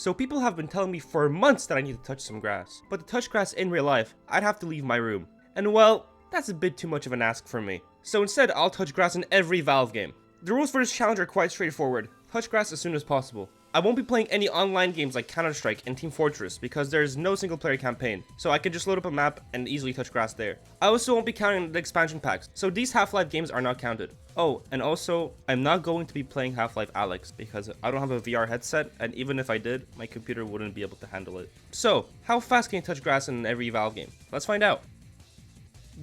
So people have been telling me for months that I need to touch some grass. But to touch grass in real life, I'd have to leave my room. And well, that's a bit too much of an ask from me. So instead, I'll touch grass in every Valve game. The rules for this challenge are quite straightforward. Touch grass as soon as possible. I won't be playing any online games like Counter-Strike and Team Fortress because there's no single player campaign, so I can just load up a map and easily touch grass there. I also won't be counting the expansion packs, so these Half-Life games are not counted. Oh, and also, I'm not going to be playing Half-Life Alyx because I don't have a VR headset, and even if I did, my computer wouldn't be able to handle it. So, how fast can you touch grass in every Valve game? Let's find out.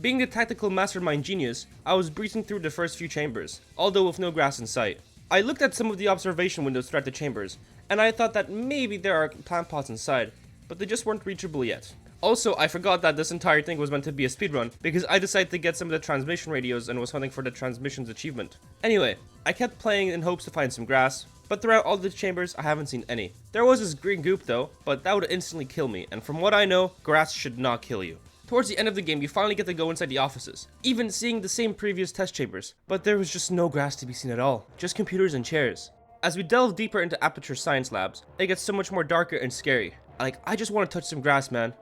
Being the tactical mastermind genius, I was breezing through the first few chambers, although with no grass in sight. I looked at some of the observation windows throughout the chambers, and I thought that maybe there are plant pots inside, but they just weren't reachable yet. Also, I forgot that this entire thing was meant to be a speedrun, because I decided to get some of the transmission radios and was hunting for the transmissions achievement. Anyway, I kept playing in hopes to find some grass, but throughout all the chambers, I haven't seen any. There was this green goop though, but that would instantly kill me, and from what I know, grass should not kill you. Towards the end of the game, you finally get to go inside the offices, even seeing the same previous test chambers, but there was just no grass to be seen at all, just computers and chairs. As we delve deeper into Aperture Science Labs, it gets so much more darker and scary. I just want to touch some grass, man.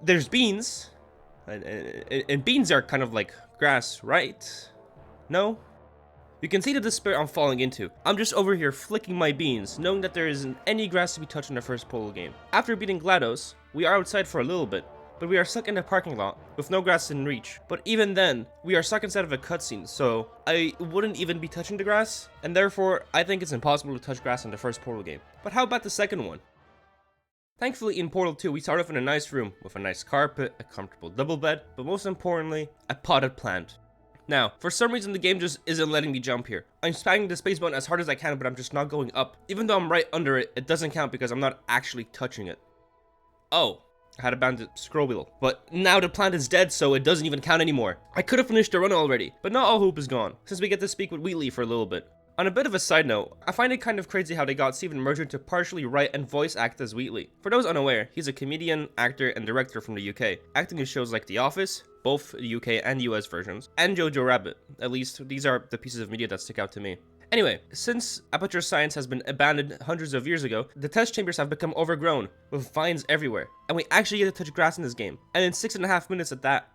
There's beans, and beans are kind of like grass, right? No? You can see the despair I'm falling into. I'm just over here flicking my beans, knowing that there isn't any grass to be touched in the first Portal game. After beating GLaDOS, we are outside for a little bit, but we are stuck in a parking lot with no grass in reach. But even then, we are stuck inside of a cutscene, so I wouldn't even be touching the grass, and therefore, I think it's impossible to touch grass in the first Portal game. But how about the second one? Thankfully, in Portal 2, we start off in a nice room with a nice carpet, a comfortable double bed, but most importantly, a potted plant. Now, for some reason, the game just isn't letting me jump here. I'm spamming the space button as hard as I can, but I'm just not going up. Even though I'm right under it, it doesn't count because I'm not actually touching it. Oh. I had abandoned the scroll wheel, but now the plant is dead, so it doesn't even count anymore. I could have finished the run already, but not all hope is gone, since we get to speak with Wheatley for a little bit. On a bit of a side note, I find it kind of crazy how they got Stephen Merchant to partially write and voice act as Wheatley. For those unaware, he's a comedian, actor, and director from the UK, acting in shows like The Office, both the UK and US versions, and Jojo Rabbit. At least, these are the pieces of media that stick out to me. Anyway, since Aperture Science has been abandoned hundreds of years ago, the test chambers have become overgrown, with vines everywhere, and we actually get to touch grass in this game, and in 6.5 minutes at that.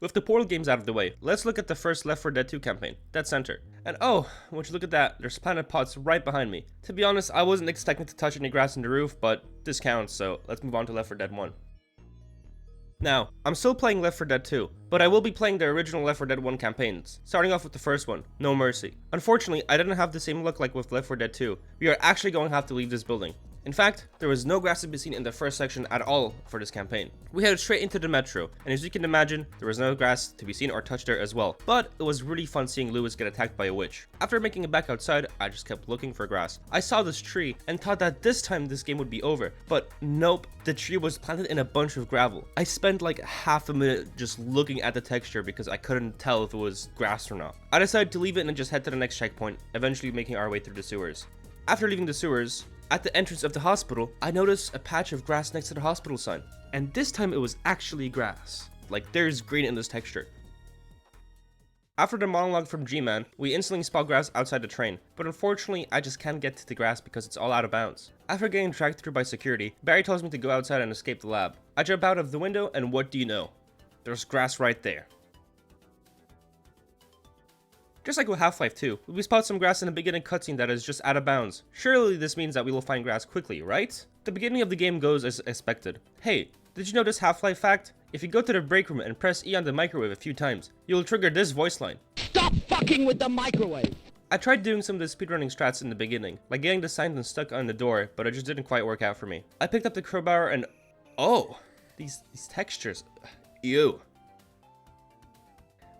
With the Portal games out of the way, let's look at the first Left 4 Dead 2 campaign, Dead Center. And oh, would you look at that, there's planted pots right behind me. To be honest, I wasn't expecting to touch any grass in the roof, but this counts, so let's move on to Left 4 Dead 1. Now, I'm still playing Left 4 Dead 2, but I will be playing the original Left 4 Dead 1 campaigns, starting off with the first one, No Mercy. Unfortunately, I didn't have the same luck like with Left 4 Dead 2. We are actually going to have to leave this building. In fact, there was no grass to be seen in the first section at all for this campaign. We headed straight into the metro, and as you can imagine, there was no grass to be seen or touched there as well. But it was really fun seeing Lewis get attacked by a witch. After making it back outside, I just kept looking for grass. I saw this tree and thought that this time this game would be over, but nope, the tree was planted in a bunch of gravel. I spent like half a minute just looking at the texture because I couldn't tell if it was grass or not. I decided to leave it and just head to the next checkpoint, eventually making our way through the sewers. After leaving the sewers, at the entrance of the hospital, I noticed a patch of grass next to the hospital sign. And this time it was actually grass. Like, there's green in this texture. After the monologue from G-Man, we instantly spot grass outside the train, but unfortunately I just can't get to the grass because it's all out of bounds. After getting dragged through by security, Barry tells me to go outside and escape the lab. I jump out of the window and what do you know? There's grass right there. Just like with Half-Life 2, we spot some grass in the beginning cutscene that is just out of bounds. Surely this means that we will find grass quickly, right? The beginning of the game goes as expected. Hey, did you know this Half-Life fact? If you go to the break room and press E on the microwave a few times, you'll trigger this voice line. Stop fucking with the microwave! I tried doing some of the speedrunning strats in the beginning, like getting the signs stuck on the door, but it just didn't quite work out for me. I picked up the crowbar and... oh! These textures... ew.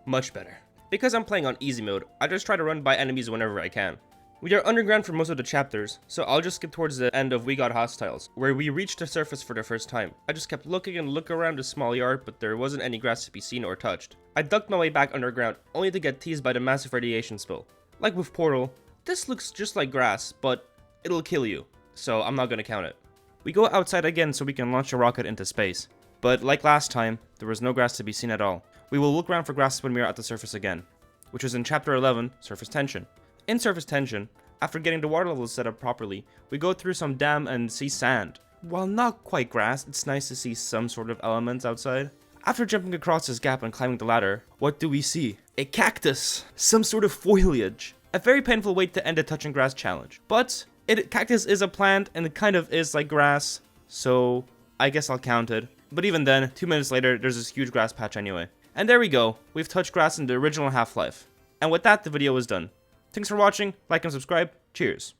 Much better. Because I'm playing on easy mode, I just try to run by enemies whenever I can. We are underground for most of the chapters, so I'll just skip towards the end of We Got Hostiles, where we reached the surface for the first time. I just kept looking and look around the small yard, but there wasn't any grass to be seen or touched. I ducked my way back underground, only to get teased by the massive radiation spill. Like with Portal, this looks just like grass, but it'll kill you, so I'm not gonna count it. We go outside again so we can launch a rocket into space. But like last time, there was no grass to be seen at all. We will look around for grass when we are at the surface again, which is in Chapter 11, Surface Tension. In Surface Tension, After getting the water levels set up properly, we go through some dam and see sand. While not quite grass, it's nice to see some sort of elements outside. After jumping across this gap and climbing the ladder, what do we see? A cactus! Some sort of foliage. A very painful way to end a touching grass challenge. But, cactus is a plant and it kind of is like grass, so I guess I'll count it. But even then, 2 minutes later, there's this huge grass patch anyway. And there we go, we've touched grass in the original Half-Life. And with that, the video is done. Thanks for watching, like and subscribe, cheers.